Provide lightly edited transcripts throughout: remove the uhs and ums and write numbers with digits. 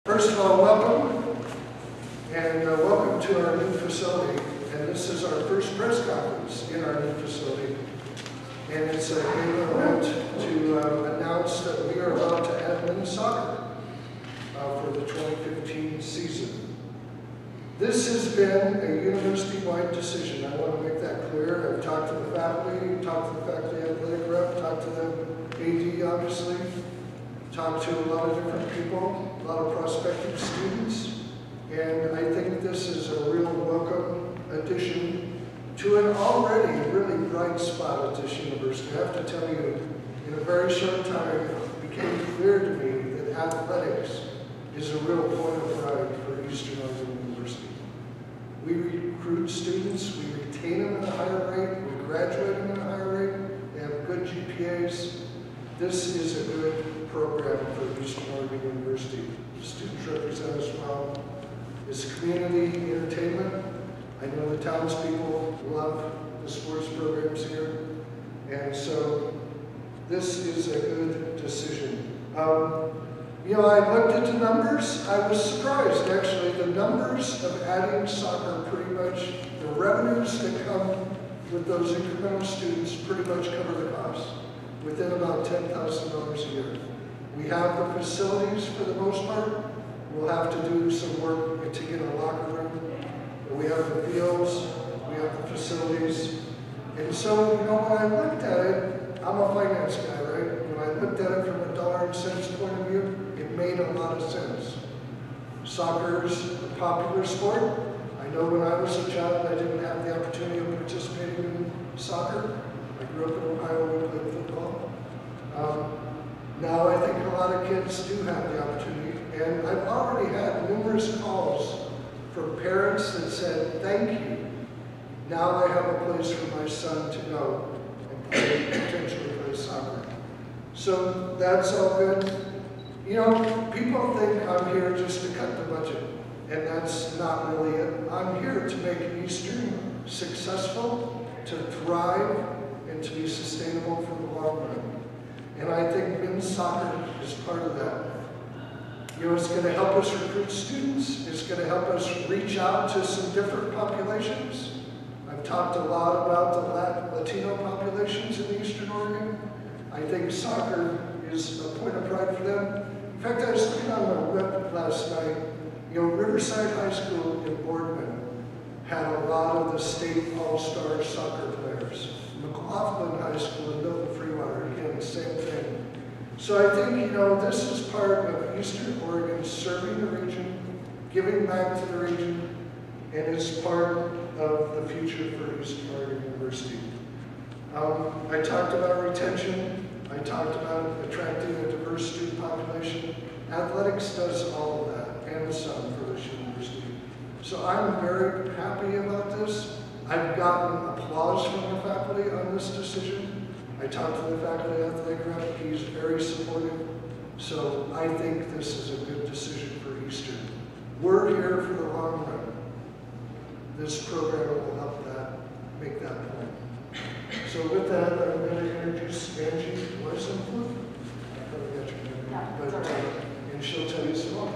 First of all, welcome, and welcome to our new facility. And this is our first press conference in our new facility. And it's a great event to announce that we are about to add men's soccer for the 2015 season. This has been a university-wide decision. I want to make that clear. I've talked to the faculty, talked to the faculty athletic rep, talked to the AD, obviously. Talked to a lot of different people, a lot of prospective students, and I think this is a real welcome addition to an already really bright spot at this university. I have to tell you, in a very short time, it became clear to me that athletics is a real point of pride for Eastern Oregon University. We recruit students, we retain them at a higher rate, we graduate them at a higher rate, they have good GPAs. This is a good program for Eastern Oregon University. The students represent us well. It's community entertainment. I know the townspeople love the sports programs here. And so this is a good decision. You know, I looked at the numbers. I was surprised, actually. The numbers of adding soccer pretty much, the revenues that come with those incremental students pretty much cover the costs within about $10,000 a year. We have the facilities for the most part. We'll have to do some work to get a locker room. We have the fields, we have the facilities. And so, you know, when I looked at it, I'm a finance guy, right? When I looked at it from a dollar and cents point of view, it made a lot of sense. Soccer is a popular sport. I know when I was a child, I didn't have the opportunity of participating in soccer. I grew up in Ohio, we played football. Now I think a lot of kids do have the opportunity, and I've already had numerous calls from parents that said, thank you. Now I have a place for my son to go and potentially play soccer. So that's all good. You know, people think I'm here just to cut the budget, and that's not really it. I'm here to make Eastern successful, to thrive, and to be sustainable for the long run. And I think men's soccer is part of that. You know, it's going to help us recruit students. It's going to help us reach out to some different populations. I've talked a lot about the Latino populations in Eastern Oregon. I think soccer is a point of pride for them. In fact, I was looking on the web last night. You know, Riverside High School in Boardman had a lot of the state all-star soccer players. McLaughlin High School in Milton Freewater, again, same thing. So I think, you know, this is part of Eastern Oregon serving the region, giving back to the region, and it's part of the future for Eastern Oregon University. I talked about retention. I talked about attracting a diverse student population. Athletics does all of that, and some for this university. So I'm very happy about this. I've gotten applause from the faculty on this decision. I talked to the faculty athletic rep. He's very supportive. So I think this is a good decision for Eastern. We're here for the long run. This program will help that, make that point. So with that, I'm going to introduce Angie Weissenfluth. I probably got your name, but and she'll tell you some more.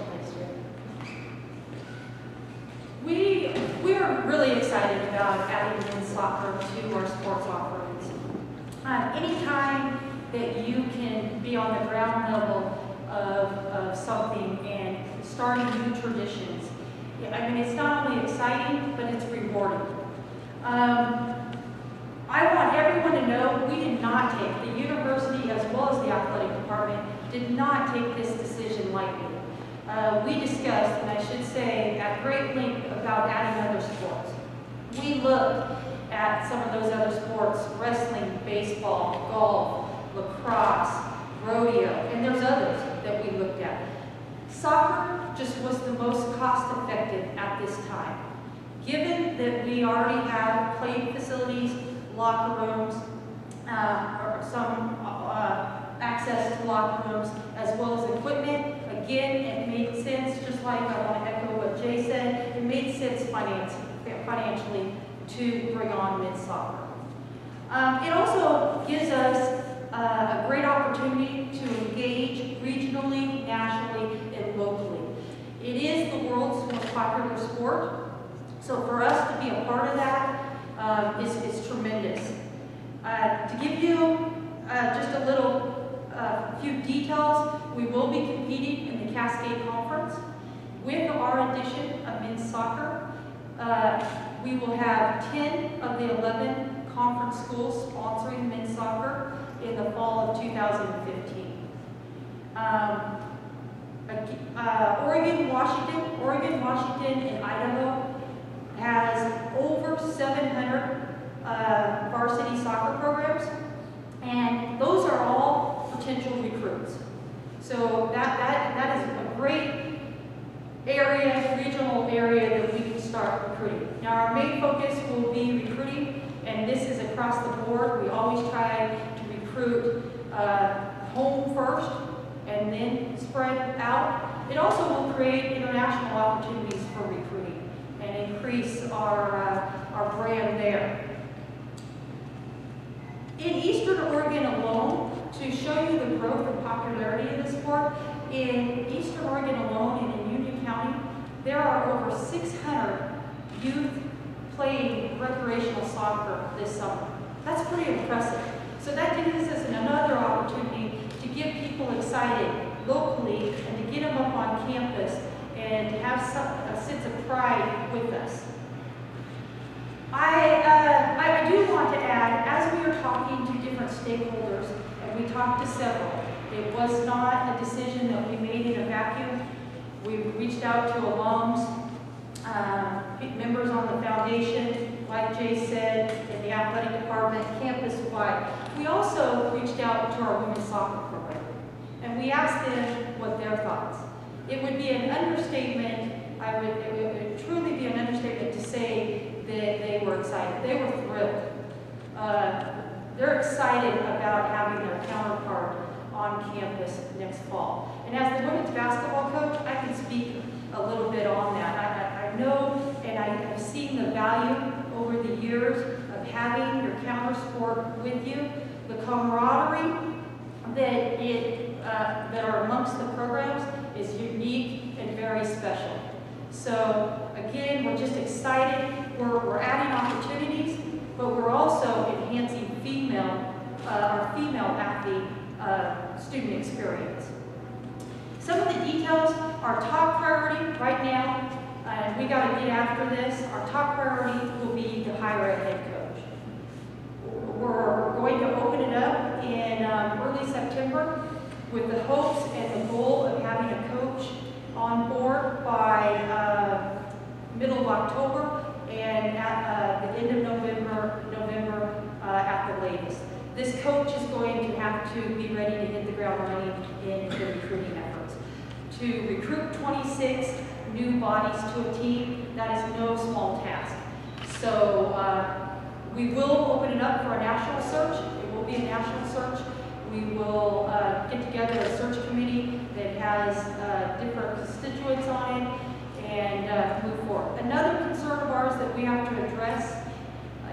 We're really excited about adding men's soccer to our sports offerings. Anytime that you can be on the ground level of something and starting new traditions, I mean, it's not only exciting, but it's rewarding. I want everyone to know we did not take, the university as well as the athletic department, did not take this decision lightly. We discussed, and I should say, at great length about adding other sports. We looked at some of those other sports, wrestling, baseball, golf, lacrosse, rodeo, and there's others that we looked at. Soccer just was the most cost-effective at this time. Given that we already have playing facilities, locker rooms, or some access to locker rooms, as well as equipment, again, it made sense, just like I want to echo what Jay said, it made sense financially to bring on men's soccer. It also gives us a great opportunity to engage regionally, nationally, and locally. popular sport. So for us to be a part of that is tremendous. To give you just a little few details, we will be competing in the Cascade Conference. With our edition of men's soccer, we will have 10 of the 11 conference schools sponsoring men's soccer in the fall of 2015. Oregon, Washington, and Idaho has over 700 varsity soccer programs, and those are all potential recruits. So that is a great area, regional area that we can start recruiting. Now our main focus will be recruiting, and this is across the board. We always try to recruit home first and then spread out. It also will create international opportunities for recruiting and increase our brand there. In Eastern Oregon alone, to show you the growth and popularity of the sport, in Eastern Oregon alone and in Union County, there are over 600 youth playing recreational soccer this summer. That's pretty impressive. So that gives us another opportunity to get people excited locally and to get them up on campus and have a sense of pride with us. I do want to add, as we are talking to different stakeholders, and we talked to several, it was not a decision that we made in a vacuum. We reached out to alums, members on the foundation, like Jay said, in the athletic department, campus-wide. We also reached out to our women's soccer program, and we asked them what their thoughts. It would be an understatement, it would truly be an understatement to say that they were excited. They were thrilled. They're excited about having their counterpart on campus next fall. And as the women's basketball coach, I can speak a little bit on that. I know and I have seen the value over the years of having your counter sport with you, the camaraderie that are amongst the programs is unique and very special. So again, we're just excited. We're adding opportunities, but we're also enhancing our female athlete student experience. Some of the details, our top priority right now, and we got to get after this, our top priority will be to hire a head coach. We're going to open it up in early September with the hopes and the goal of having a coach on board by middle of October and at the end of November at the latest. This coach is going to have to be ready to hit the ground running in the recruiting efforts. To recruit 26 new bodies to a team, that is no small task. So we will open it up for a national search. It will be a national search. We will get together a search committee that has different constituents on it and move forward. Another concern of ours that we have to address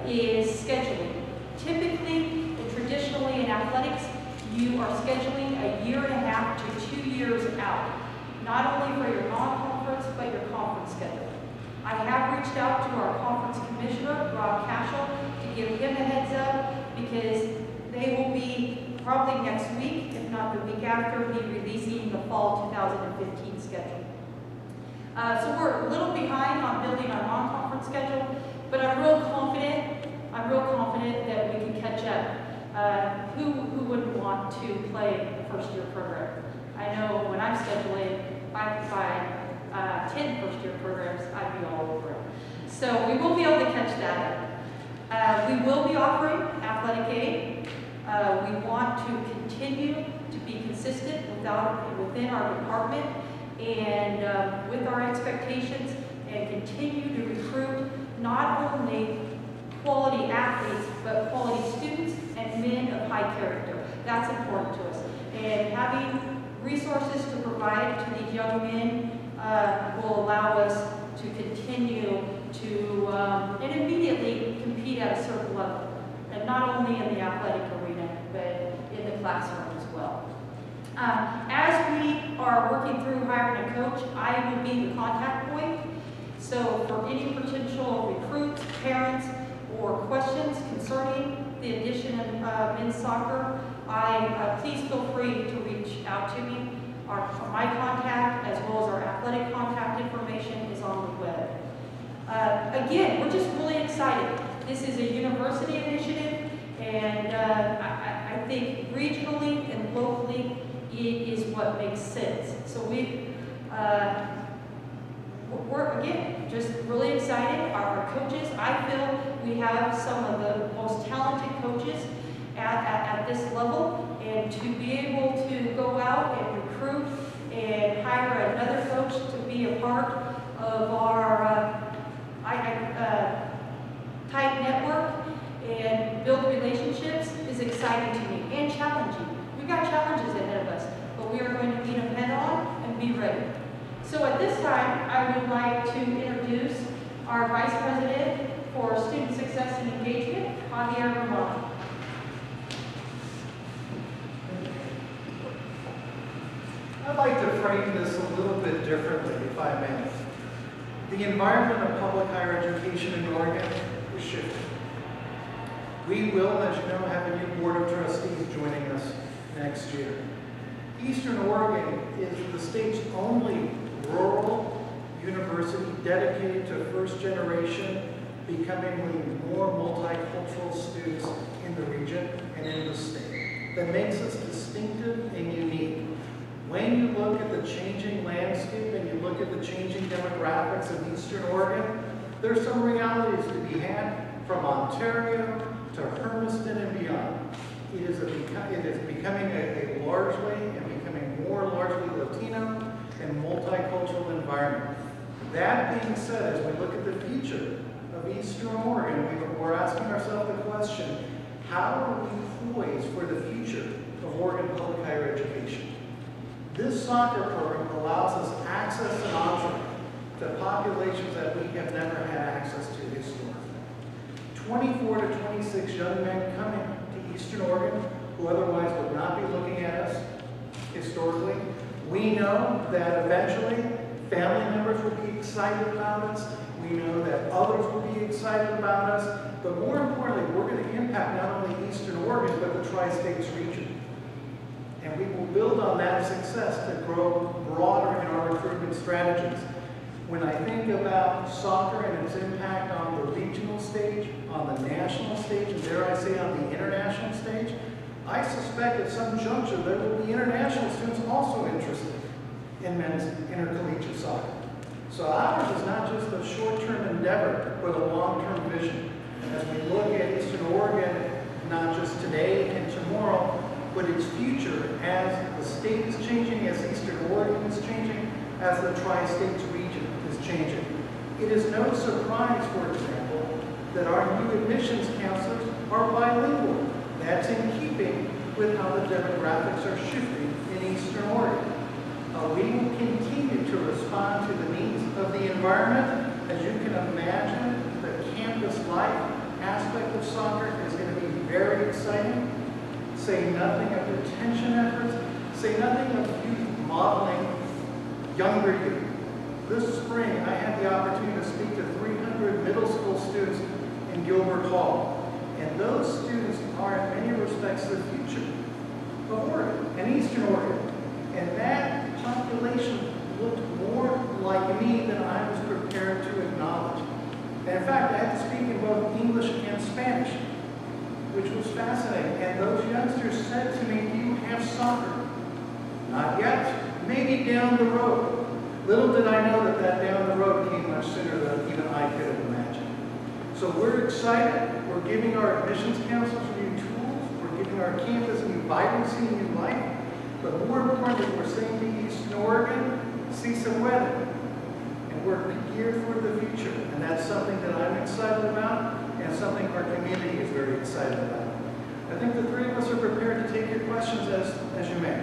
is scheduling. Typically, and traditionally in athletics, you are scheduling a year and a half to 2 years out, not only for your non-conference, but your conference schedule. I have reached out to our conference commissioner, Rob Cashel, to give him a heads up because they will be probably next week, if not the week after, be releasing the fall 2015 schedule. So we're a little behind on building our non-conference schedule, but I'm real confident that we can catch up. Who wouldn't want to play a first-year program? I know when I'm scheduling, by 10 first-year programs, I'd be all over it. So we will be able to catch that up. We will be offering athletic aid. We want to continue to be consistent within our department and with our expectations and continue to recruit not only quality athletes, but quality students and men of high character. That's important to us. And having resources to provide to these young men will allow us to continue to and immediately compete at a certain level. And not only in the athletic arena, but in the classroom as well. As we are working through hiring a coach, I will be the contact point. So for any potential recruits, parents, or questions concerning the addition of men's soccer, please feel free to reach out to me. My contact, as well as our athletic contact information, is on the web. Again, we're just really excited. This is a university initiative, and I think regionally and locally, it is what makes sense. So we're again just really excited. Our coaches, I feel we have some of the most talented coaches at this level, and to be able to go out and recruit and hire another coach to be a part of our tight network and build relationships is exciting to me and challenging. We've got challenges ahead of us, but we are going to meet them head on and be ready. So at this time, I would like to introduce our Vice President for Student Success and Engagement, Javier Romano. I'd like to frame this a little bit differently, if I may. The environment of public higher education in Oregon is shifting. We will, as you know, have a new Board of Trustees joining us next year. Eastern Oregon is the state's only rural university dedicated to first generation, becoming more multicultural students in the region and in the state. That makes us distinctive and unique. When you look at the changing landscape and you look at the changing demographics of Eastern Oregon, there's some realities to be had from Ontario to Hermiston and beyond. It is becoming a largely and becoming more largely Latino and multicultural environment. That being said, as we look at the future of Eastern Oregon, we're asking ourselves the question, how are we poised for the future of Oregon public higher education? This soccer program allows us access and option to populations that we have never had access to historically. 24 to 26 young men coming to Eastern Oregon who otherwise would not be looking at us historically. We know that eventually family members will be excited about us. We know that others will be excited about us. But more importantly, we're going to impact not only Eastern Oregon, but the Tri-States region. And we will build on that success to grow broader in our recruitment strategies. When I think about soccer and its impact on the regional stage, on the national stage, and dare I say on the international stage, I suspect at some juncture there will be international students also interested in men's intercollegiate soccer. So ours is not just a short-term endeavor, but a long-term vision. As we look at Eastern Oregon, not just today and tomorrow, but its future as the state is changing, as Eastern Oregon is changing, as the Tri-States region is changing. It is no surprise, for example, that our new admissions counselors are bilingual. That's in keeping with how the demographics are shifting in Eastern Oregon. We will continue to respond to the needs of the environment. As you can imagine, the campus life aspect of soccer is going to be very exciting. Say nothing of retention efforts, say nothing of youth modeling younger youth. This spring, I had the opportunity to speak to 300 middle school students in Gilbert Hall. And those students are, in many respects, the future of Oregon and Eastern Oregon. And that population looked more like me than I was prepared to acknowledge. And in fact, I had to speak in both English and Spanish, which was fascinating. And those youngsters said to me, "Do you have soccer?" "Not yet. Maybe down the road." Little did I know that that down the road came much sooner than even I could have imagined. So we're excited. We're giving our admissions counselors new tools. We're giving our campus new vibrancy, new life. But more importantly, we're saying to Eastern Oregon, see some weather. And we're geared for the future. And that's something that I'm excited about and something our community is very excited about. I think the three of us are prepared to take your questions as you may.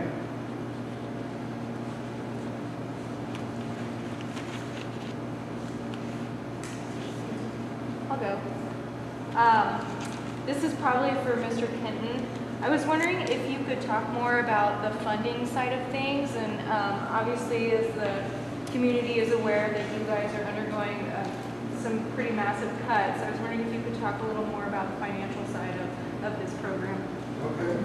I'll go. This is probably for Mr. Kenton. I was wondering if you could talk more about the funding side of things, and obviously as the community is aware that you guys are undergoing some pretty massive cuts. I was wondering if you could talk a little more about the financial side of this program. Okay.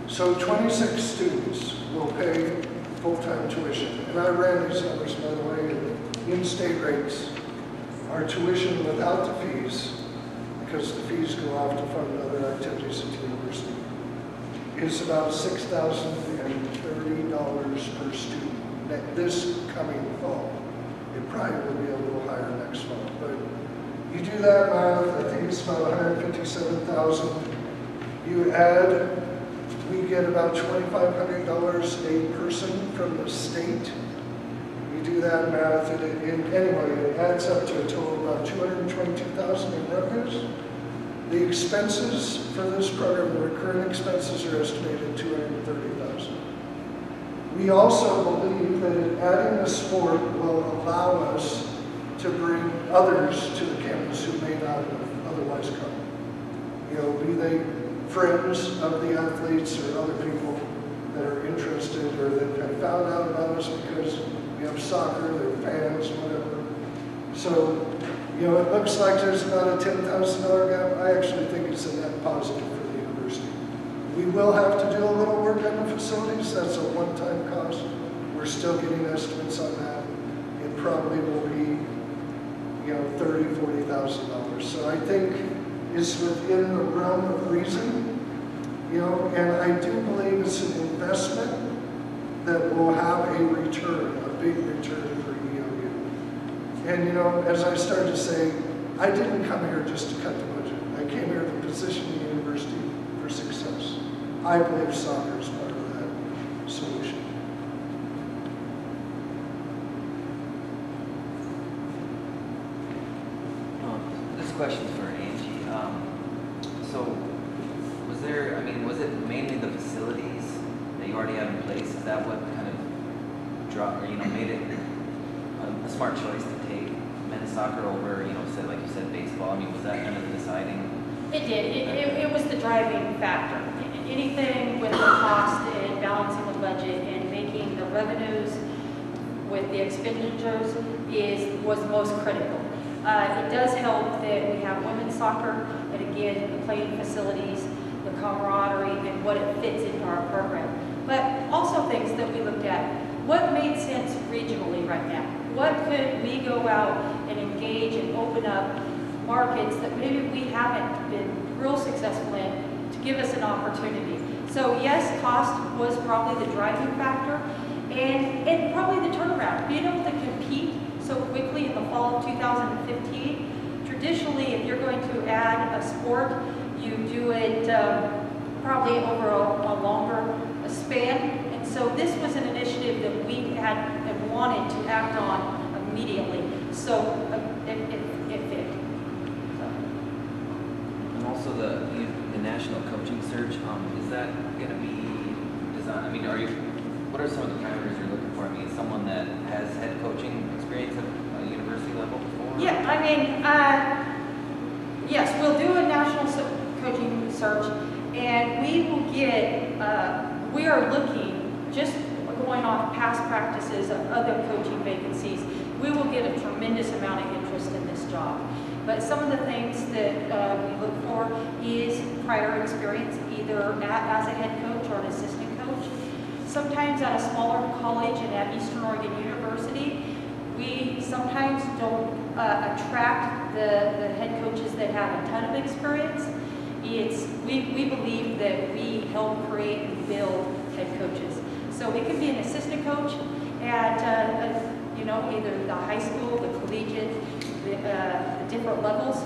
So 26 students will pay full-time tuition. And I ran these numbers, by the way, in-state rates. Our tuition without the fees, because the fees go off to fund other activities at the university, is about $6,030 per student this coming fall. It probably will be a little higher next fall, but you do that math, I think it's about 157,000. You add, we get about $2,500 a person from the state. You do that math, and anyway, it adds up to a total of about 222,000 in revenues. The expenses for this program, the recurring expenses, are estimated at 230,000. We also believe that adding the sport will allow us to bring others to the campus who may not have otherwise come. You know, be they friends of the athletes or other people that are interested or that have found out about us because we have soccer, they're fans, whatever. So, you know, it looks like there's about a $10,000 gap. I actually think it's a net positive for the university. We will have to do a little work on the facilities. That's a one-time cost. We're still getting estimates on that. It probably will be, you know, $30,000, $40,000. So I think it's within the realm of reason, you know, and I do believe it's an investment that will have a return, a big return for EOU. And, you know, as I started to say, I didn't come here just to cut the budget. I came here to position the university for success. I believe soccer is part of that solution. This question's for Angie. So, was it mainly the facilities that you already have in place? Is that what kind of made it a smart choice to take men's soccer over, like you said, baseball? I mean, was that kind of the deciding? It did. It was the driving factor. Anything with the cost and balancing the budget and making the revenues with the expenditures was most critical. It does help that we have women's soccer, and again, the playing facilities, the camaraderie, and what it fits into our program. But also things that we looked at. What made sense regionally right now? What could we go out and engage and open up markets that maybe we haven't been real successful in to give us an opportunity? So yes, cost was probably the driving factor, and probably the turnaround. Being able to compete so quickly in the fall of 2015. Traditionally, if you're going to add a sport, you do it probably over a longer span. And so this was an initiative that we had and wanted to act on immediately. So it fit. And also the national coaching search, is that going to be designed? I mean, what are some of the parameters you're looking for? I mean, someone that has head coaching experience at a university level before? Yeah, I mean, yes, we'll do a national coaching search, and we will get, we are looking, just going off past practices of other coaching vacancies, we will get a tremendous amount of interest in this job. But some of the things that we look for is prior experience, either as a head coach or an assistant coach. Sometimes at a smaller college and at Eastern Oregon University, we sometimes don't attract the head coaches that have a ton of experience. We believe that we help create and build head coaches. So it could be an assistant coach at either the high school, the collegiate, the different levels,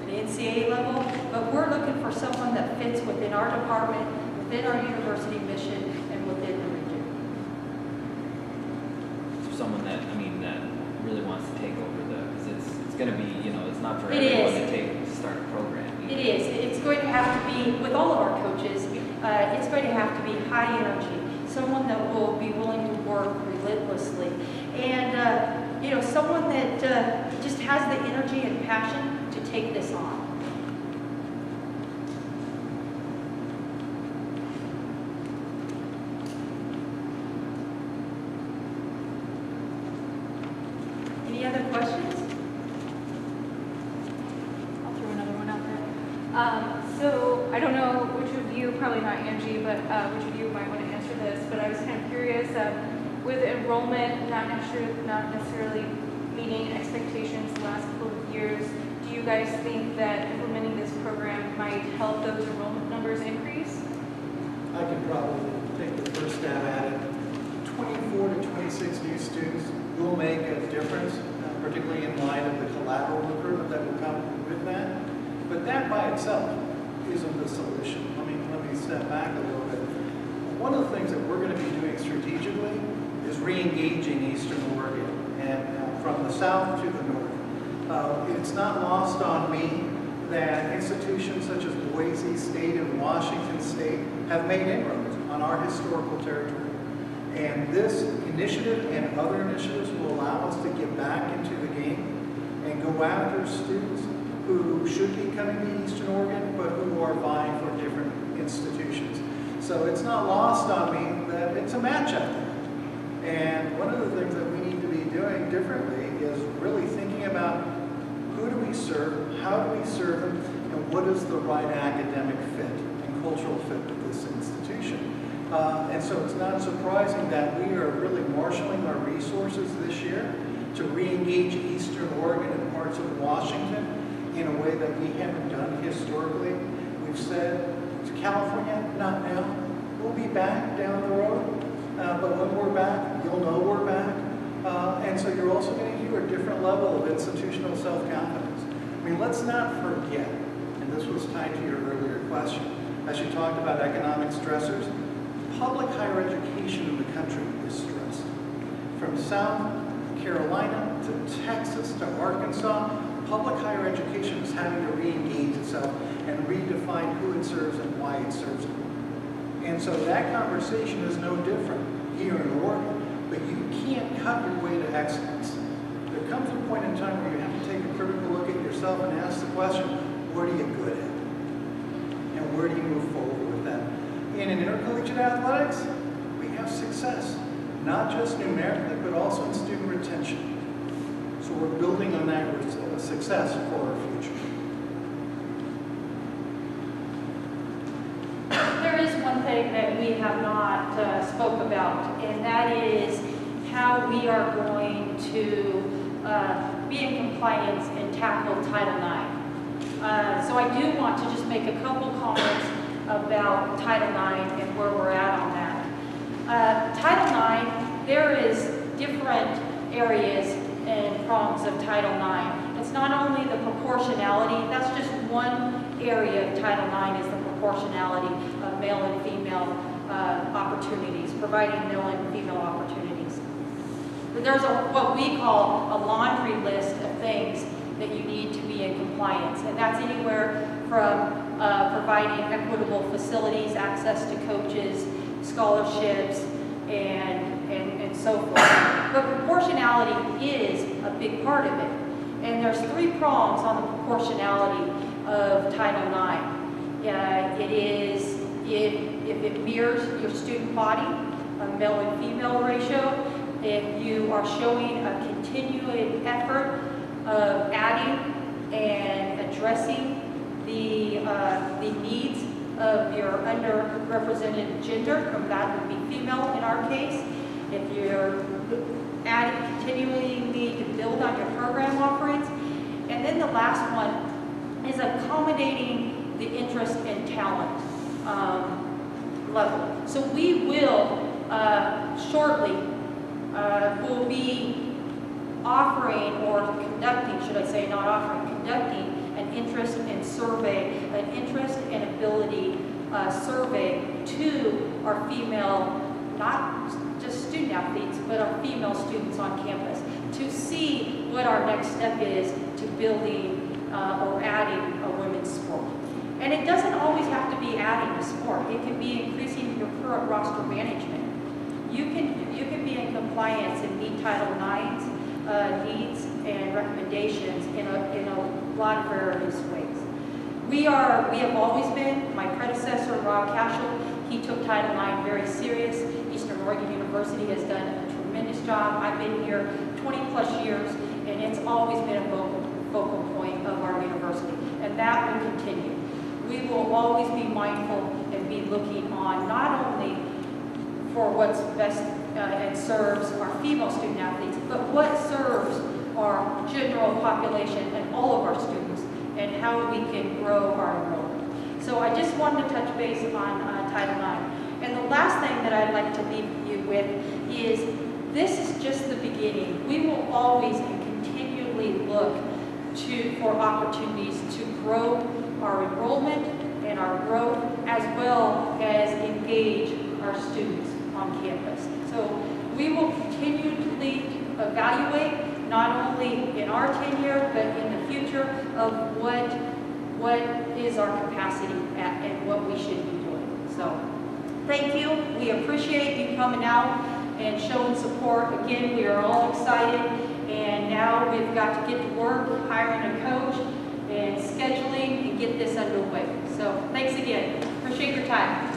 the NCAA level. But we're looking for someone that fits within our department, within our university mission, and within the region. So someone that really wants to take over because it's going to be, it's not for everyone to start a program. It is. It's going to have to be, with all of our coaches, it's going to have to be high energy, someone that will be willing to work relentlessly, and someone that just has the energy and passion to take this on. So I don't know which of you, probably not Angie, but which of you might want to answer this, but I was kind of curious, with enrollment not necessarily meeting expectations the last couple of years, do you guys think that implementing this program might help those enrollment numbers increase? I can probably take the first stab at it. 24 to 26 new students will make a difference, particularly in light of the collateral recruitment that will come with that. But that by itself isn't the solution. Let me step back a little bit. One of the things that we're going to be doing strategically is re-engaging Eastern Oregon, and from the south to the north. It's not lost on me that institutions such as Boise State and Washington State have made inroads on our historical territory. And this initiative and other initiatives will allow us to get back into the game and go after students who should be coming to Eastern Oregon, but who are vying for different institutions. So it's not lost on me that it's a match out there. And one of the things that we need to be doing differently is really thinking about who do we serve, how do we serve them, and what is the right academic fit and cultural fit with this institution. And so it's not surprising that we are really marshaling our resources this year to re-engage Eastern Oregon and parts of Washington in a way that we haven't done historically. We've said to California, not now. We'll be back down the road, but when we're back, you'll know we're back. And so you're also going to hear a different level of institutional self-confidence. Let's not forget, and this was tied to your earlier question, as you talked about economic stressors, public higher education in the country is stressed. From South Carolina to Texas to Arkansas, public higher education is having to re-engage itself and redefine who it serves and why it serves it. And so that conversation is no different here in Oregon, but you can't cut your way to excellence. There comes a point in time where you have to take a critical look at yourself and ask the question, what are you good at? And where do you move forward with that? And in intercollegiate athletics, we have success, not just numerically, but also in student retention. So we're building on that success for our future. There is one thing that we have not spoke about, and that is how we are going to be in compliance and tackle Title IX. So I do want to just make a couple comments about Title IX and where we're at on that. Title IX, there is different areas and prongs of Title IX. It's not only the proportionality, that's just one area of Title IX is the proportionality of male and female opportunities, providing male and female opportunities. But there's what we call a laundry list of things that you need to be in compliance, and that's anywhere from providing equitable facilities, access to coaches, scholarships, and so forth. But proportionality is a big part of it. And there's three prongs on the proportionality of Title IX. It is if it mirrors your student body, a male and female ratio, if you are showing a continuing effort of adding and addressing the needs of your underrepresented gender, and that would be female in our case. If you're continuing to build on your program offerings. And then the last one is accommodating the interest and talent level. So we will shortly will be offering or conducting, should I say, not offering, conducting an interest and survey, an interest and ability survey to our female, not just student athletes, but our female students on campus to see what our next step is to building or adding a women's sport. And it doesn't always have to be adding a sport. It can be increasing your current roster management. You can be in compliance and meet Title IX's needs and recommendations in a lot of various ways. We have always been, my predecessor, Rob Cashel, he took Title IX very serious. Eastern Oregon University has done a tremendous job. I've been here 20 plus years, and it's always been a focal point of our university, and that will continue. we will always be mindful and be looking on not only for what's best and serves our female student athletes, but what serves our general population and all of our students, and how we can grow our enrollment. So I just wanted to touch base on Title IX. And the last thing that I'd like to leave you with is this is just the beginning. We will always and continually look for opportunities to grow our enrollment and our growth, as well as engage our students on campus. So we will continually evaluate, not only in our tenure, but in the future, of what is our capacity and what we should be doing. So thank you. We appreciate you coming out and showing support. Again, we are all excited, and now we've got to get to work hiring a coach and scheduling and get this underway. So thanks again. Appreciate your time.